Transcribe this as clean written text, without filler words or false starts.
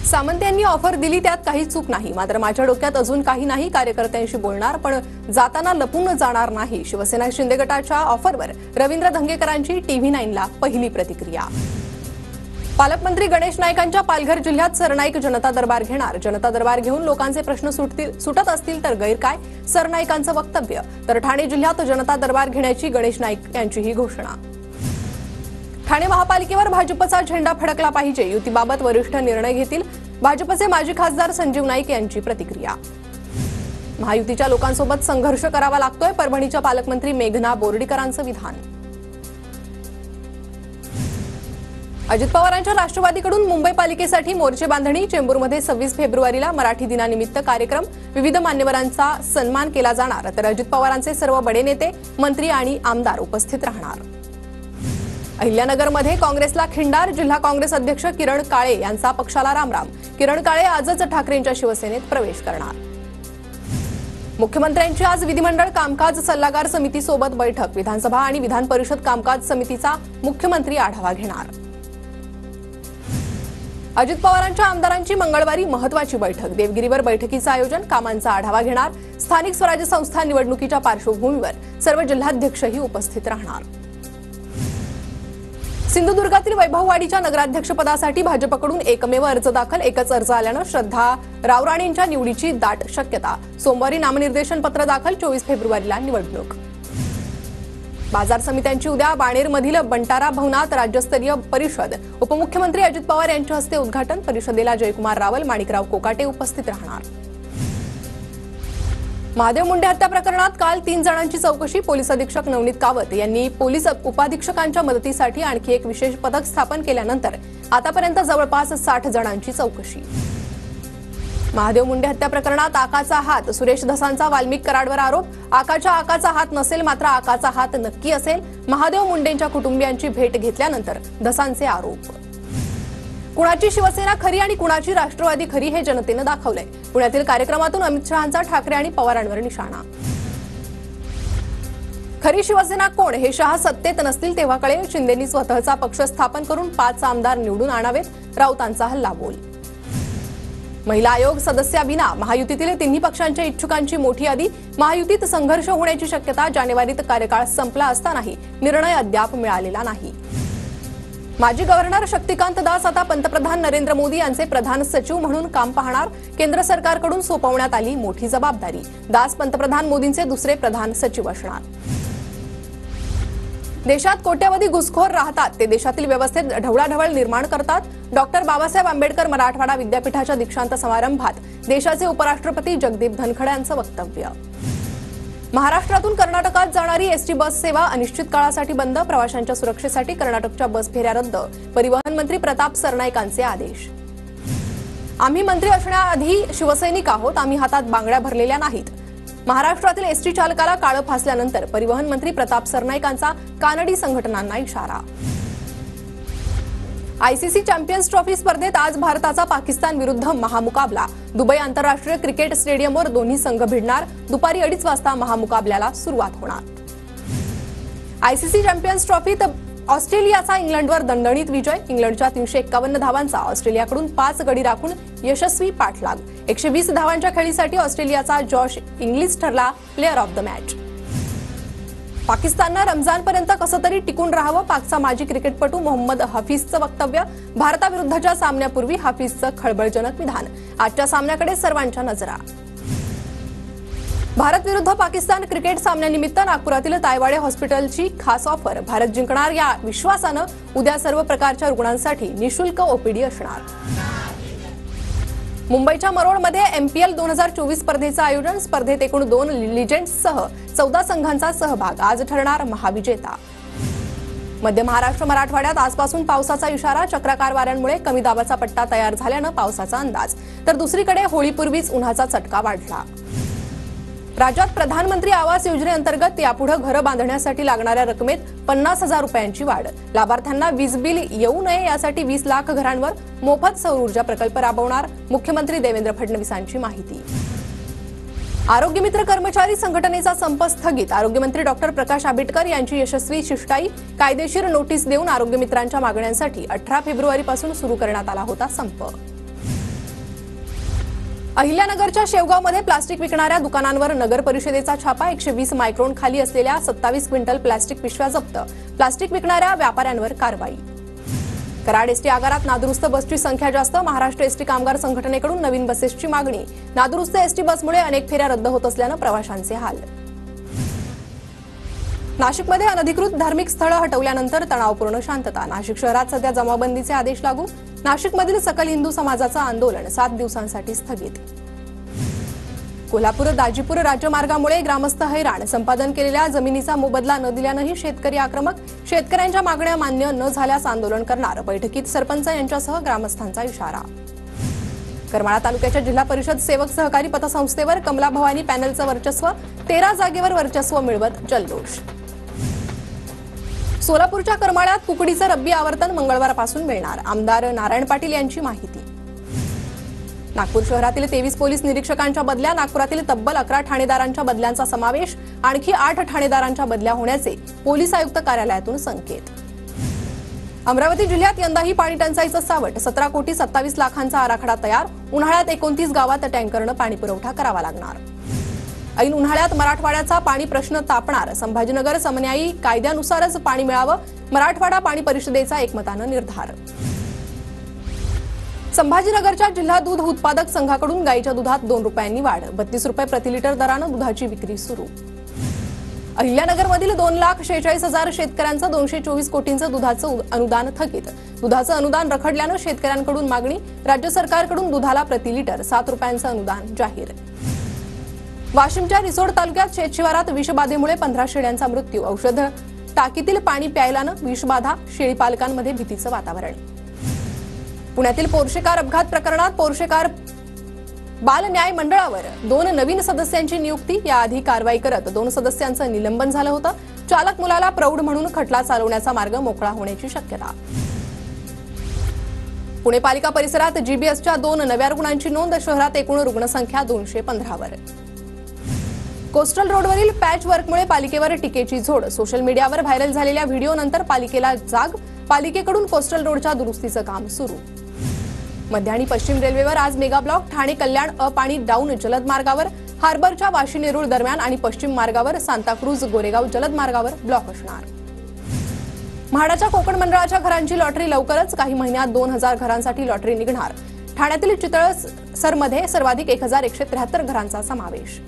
सामंत यांनी ऑफर दिली त्यात काही चूक नाही, मात्र माझ्या डोक्यात अजून काही नाही. कार्यकर्त्यांशी बोलणार पण जाताना लपून जाणार नाही. शिवसेना शिंदे गटाच्या ऑफरवर रवींद्र धंगेकरांची TV9 ला पहिली प्रतिक्रिया. पालकमंत्री गणेश नाईकांच्या पालघर जिल्ह्यात सरनाईक जनता दरबार घेणार. जनता दरबार घेऊन लोकांचे प्रश्न सुटत असतील तर गैर काय, सरनाईकांचं वक्तव्य. तर ठाणे जिल्ह्यात जनता दरबार घेण्याची गणेश नाईक यांची ही घोषणा. ठाणे महापालिकेवर भाजपचा झेंडा फडकला पाहिजे, युतीबाबत वरिष्ठ निर्णय घेतील. भाजपचे माजी खासदार संजीव नाईक यांची प्रतिक्रिया. महायुतीच्या लोकांसोबत संघर्ष करावा लागतोय, परभणीच्या पालकमंत्री मेघना बोर्डीकरांचं विधान. अजित पवारांच्या राष्ट्रवादीकडून मुंबई पालिकेसाठी मोर्चे बांधणी. चेंबूरमध्ये 26 फेब्रुवारीला मराठी दिनानिमित्त कार्यक्रम. विविध मान्यवरांचा सन्मान केला जाणार. तर अजित पवारांचे सर्व बडे नेते, मंत्री आणि आमदार उपस्थित राहणार. अहिल्यानगरमध्ये काँग्रेसला खिंडार. जिल्हा काँग्रेस अध्यक्ष किरण काळे यांचा पक्षाला रामराम. किरण काळे आजच ठाकरेंच्या शिवसेनेत प्रवेश करणार. मुख्यमंत्र्यांची आज विधिमंडळ कामकाज सल्लागार समितीसोबत बैठक. विधानसभा आणि विधान परिषद कामकाज समितीचा मुख्यमंत्री आढावा घेणार. अजित पवारांच्या आमदारांची मंगळवारी महत्वाची बैठक. देवगिरीवर बैठकीचं आयोजन, कामांचा आढावा घेणार. स्थानिक स्वराज्य संस्था निवडणुकीच्या पार्श्वभूमीवर सर्व जिल्हाध्यक्षही उपस्थित राहणार. सिंधुदुर्गातील वैभववाडीच्या नगराध्यक्षपदासाठी भाजपकडून एकमेव अर्ज दाखल. एकच अर्ज आल्यानं श्रद्धा रावराणेंच्या निवडीची दाट शक्यता. सोमवारी नामनिर्देशन पत्र दाखल. 24 फेब्रुवारीला निवडणूक. बाजार समित्यांची उद्या. बाणेरमधील बंटारा भवनात राज्यस्तरीय परिषद. उपमुख्यमंत्री अजित पवार यांच्या हस्ते उद्घाटन. परिषदेला जयकुमार रावल, माणिकराव कोकाटे उपस्थित राहणार. महादेव मुंडे हत्या प्रकरणात काल 3 जणांची चौकशी. पोलीस अधीक्षक नवनीत कावत यांनी पोलीस उपाधीक्षकांच्या मदतीसाठी आणखी एक विशेष पथक स्थापन केल्यानंतर आतापर्यंत जवळपास 60 जणांची चौकशी. महादेव मुंडे हत्या प्रकरणात आकाचा हात. सुरेश धसांचा वाल्मिक कराडवर आरोप. आकाचा हात नसेल, मात्र आकाचा हात नक्की असेल. महादेव मुंडेंच्या कुटुंबियांची भेट घेतल्यानंतर धसांचे आरोप. कुणाची शिवसेना खरी आणि कुणाची राष्ट्रवादी खरी हे जनतेनं दाखवलंय. पुण्यातील कार्यक्रमातून अमित शहांचा ठाकरे आणि पवारांवर निशाणा. खरी शिवसेना कोण हे शहा सत्तेत नसतील तेव्हा कळेल. शिंदेंनी स्वतःचा पक्ष स्थापन करून 5 आमदार निवडून आणावेत. राऊतांचा हल्लाबोल. महिला आयोग सदस्याविना महायुतीतील तिन्ही पक्षांच्या इच्छुकांची मोठी यादी. महायुतीत संघर्ष होण्याची शक्यता. जानेवारीत कार्यकाळ संपला असतानाही निर्णय अद्याप मिळालेला नाही. माजी गव्हर्नर शक्तिकांत दास आता पंतप्रधान नरेंद्र मोदी यांचे प्रधान सचिव म्हणून काम पाहणार. केंद्र सरकारकडून सोपवण्यात आली मोठी जबाबदारी. दास पंतप्रधान मोदींचे दुसरे प्रधान सचिव असणार. देशात कोट्यवधी घुसखोर राहतात, ते देशातील व्यवस्थेत ढवळाढवळ निर्माण करतात. डॉक्टर बाबासाहेब आंबेडकर मराठवाडा विद्यापीठाच्या दीक्षांत समारंभात देशाचे उपराष्ट्रपती जगदीप धनखडे यांचं वक्तव्य. महाराष्ट्रातून कर्नाटकात जाणारी एसटी बस सेवा अनिश्चित काळासाठी बंद. प्रवाशांच्या सुरक्षेसाठी कर्नाटकच्या बस फेऱ्या रद्द. परिवहन मंत्री प्रताप सरनाईकांचे आदेश. आम्ही मंत्री असण्याआधी शिवसैनिक आहोत, आम्ही हातात बांगड्या भरलेल्या नाहीत. महाराष्ट्रातील एसटी चालकाला काळं फासल्यानंतर परिवहन मंत्री प्रताप सरनाईकांचा कानडी संघटनांना इशारा. आयसीसी चॅम्पियन्स ट्रॉफी स्पर्धेत आज भारताचा पाकिस्तान विरुद्ध महामुकाबला. दुबई आंतरराष्ट्रीय क्रिकेट स्टेडियमवर दोन्ही संघ भिडणार. दुपारी 2:30 वाजता महामुकाबल्याला सुरुवात होणार. आयसीसी चॅम्पियन्स ट्रॉफीत ऑस्ट्रेलियाचा इंग्लंडवर दणदणीत विजय. इंग्लंडच्या 351 धावांचा ऑस्ट्रेलियाकडून 5 गडी राखून यशस्वी पाठलाग. 120 धावांच्या खेळीसाठी ऑस्ट्रेलियाचा जॉश इंग्लिश ठरला प्लेअर ऑफ द मॅच. पाकिस्ताननं रमजानपर्यंत कसं तरी टिकून राहावं. पाकचा माजी क्रिकेटपटू मोहम्मद हफीजचं वक्तव्य. भारताविरुद्धच्या सामन्यापूर्वी हफीजचं खळबळजनक विधान. आजच्या सामन्याकडे सर्वांच्या नजरा. भारत विरुद्ध पाकिस्तान क्रिकेट सामन्यानिमित्त नागपुरातील तायवाडे हॉस्पिटलची खास ऑफर. भारत जिंकणार या विश्वासानं उद्या सर्व प्रकारच्या रुग्णांसाठी निशुल्क ओपीडी असणार. मुंबईच्या मरोळमध्ये MPL 2024 स्पर्धेचं आयोजन. स्पर्धेत एकूण 2 लिजेंड्ससह 14 संघांचा सहभाग. आज ठरणार महाविजेता. मध्य महाराष्ट्र मराठवाड्यात आजपासून पावसाचा इशारा. चक्राकार वाऱ्यांमुळे कमी दाबाचा पट्टा तयार झाल्यानं पावसाचा अंदाज. तर दुसरीकडे होळीपूर्वीच उन्हाचा चटका वाढला. राज्यात प्रधानमंत्री आवास योजनेअंतर्गत यापुढे घरं बांधण्यासाठी लागणाऱ्या रकमेत 50,000 रुपयांची वाढ. लाभार्थ्यांना वीज बिल येऊ नये यासाठी 20 लाख घरांवर मोफत सौर ऊर्जा प्रकल्प राबवणार. मुख्यमंत्री देवेंद्र फडणवीसांची माहिती. आरोग्यमित्र कर्मचारी संघटनेचा संप स्थगित. आरोग्यमंत्री डॉक्टर प्रकाश आंबेडकर यांची यशस्वी शिष्टाई. कायदेशीर नोटीस देऊन आरोग्यमित्रांच्या मागण्यांसाठी 18 फेब्रुवारीपासून सुरू करण्यात आला होता संप. अहिल्यानगरच्या शेवगावमध्ये प्लास्टिक विकणाऱ्या दुकानांवर नगर परिषदेचा छापा. 120 मायक्रॉन खाली असलेल्या 27 क्विंटल प्लास्टिक पिशव्या जप्त. प्लास्टिक विकणाऱ्या व्यापाऱ्यांवर कारवाई. कराड एसटी आगारात नादुरुस्त बसची संख्या जास्त. महाराष्ट्र एसटी कामगार संघटनेकडून नवीन बसेसची मागणी. नादुरुस्त एसटी बसमुळे अनेक फेऱ्या रद्द होत असल्यानं प्रवाशांचे हाल. नाशिकमध्ये अनधिकृत धार्मिक स्थळं हटवल्यानंतर तणावपूर्ण शांतता. नाशिक शहरात सध्या जमावबंदीचे आदेश लागू. नाशिकमधील सकल हिंदू समाजाचं आंदोलन 7 दिवसांसाठी स्थगित. कोल्हापूर दाजीपूर राज्यमार्गामुळे ग्रामस्थ हैराण. संपादन केलेल्या जमिनीचा मोबदला न दिल्यानंही शेतकरी आक्रमक. शेतकऱ्यांच्या मागण्या मान्य न झाल्यास आंदोलन करणार. बैठकीत सरपंच यांच्यासह ग्रामस्थांचा इशारा. करमाळा तालुक्याच्या जिल्हा परिषद सेवक सहकारी पतसंस्थेवर कमला भवानी पॅनलचं वर्चस्व. 13 जागेवर वर्चस्व मिळवत जल्लोष. सोलापूरच्या करमाळ्यात कुकडीचं रब्बी आवर्तन मंगळवारपासून मिळणार. आमदार नारायण पाटील यांची माहिती. नागपूर शहरातील 23 पोलीस निरीक्षकांच्या बदल्या. नागपुरातील तब्बल 11 ठाणेदारांच्या बदल्यांचा समावेश. आणखी 8 ठाणेदारांच्या बदल्या होण्याचे पोलीस आयुक्त कार्यालयातून संकेत. अमरावती जिल्ह्यात यंदाही पाणी टंचाईचं सावट. 17,27,00,000 आराखडा तयार. उन्हाळ्यात 29 गावात टँकरनं पाणी पुरवठा करावा लागणार. ऐन उन्हाळ्यात मराठवाड्याचा पाणी प्रश्न तापणार. संभाजीनगर समन्यायी कायद्यानुसारच पाणी मिळावं. मराठवाडा पाणी परिषदेचा एकमतानं निर्धार. संभाजीनगरच्या जिल्हा दूध उत्पादक संघाकडून गाईच्या दुधात 2 रुपयांनी वाढ. 32 रुपये प्रति लिटर दरानं दुधाची विक्री सुरू. अहिल्यानगरमधील 2,46,000 शेतकऱ्यांचं 224 कोटींचं दुधाचं अनुदान थकीत. दुधाचं अनुदान रखडल्यानं शेतकऱ्यांकडून मागणी. राज्य सरकारकडून दुधाला प्रति लिटर 7 रुपयांचं अनुदान जाहीर. वाशिमच्या रिसोड तालुक्यात शेतशिवारात विषबाधेमुळे 15 शेळ्यांचा मृत्यू. औषध टाकीतील पाणी प्यायल्यानं विषबाधा. शेळी पालकांमध्ये भीतीचं वातावरण. पुण्यातील पोर्शे कार अपघात प्रकरणात पोर्शे कार बाल न्याय मंडळावर 2 नवीन सदस्यांची नियुक्ती. याआधी कारवाई करत 2 सदस्यांचं निलंबन झालं होतं. चालक मुलाला प्रौढ म्हणून खटला चालवण्याचा मार्ग मोकळा होण्याची शक्यता. पुणे पालिका परिसरात जीबीएसच्या 2 नव्या रुग्णांची नोंद. शहरात एकूण रुग्णसंख्या 215 वर. कोस्टल रोडवरील पॅच वर्कमुळे पालिकेवर टीकेची झोड. सोशल मीडियावर व्हायरल झालेल्या व्हिडिओनंतर पालिकेला जाग. पालिकेकडून कोस्टल रोडच्या दुरुस्तीचं काम सुरू. मध्य आणि पश्चिम रेल्वेवर आज mega block. Thane Kalyan up आणि डाऊन जलद मार्गावर. हार्बरच्या वाशी नेरूळ दरम्यान आणि पश्चिम मार्गावर. सांताक्रूज गोरेगाव जलद मार्गावर ब्लॉक असणार. म्हाडाच्या कोकण मंडळाच्या घरांची लॉटरी लवकरच. काही महिन्यात 2,000 घरांसाठी लॉटरी निघणार. ठाण्यातील चितळसरमध्ये सर्वाधिक 1,173 घरांचा समावेश.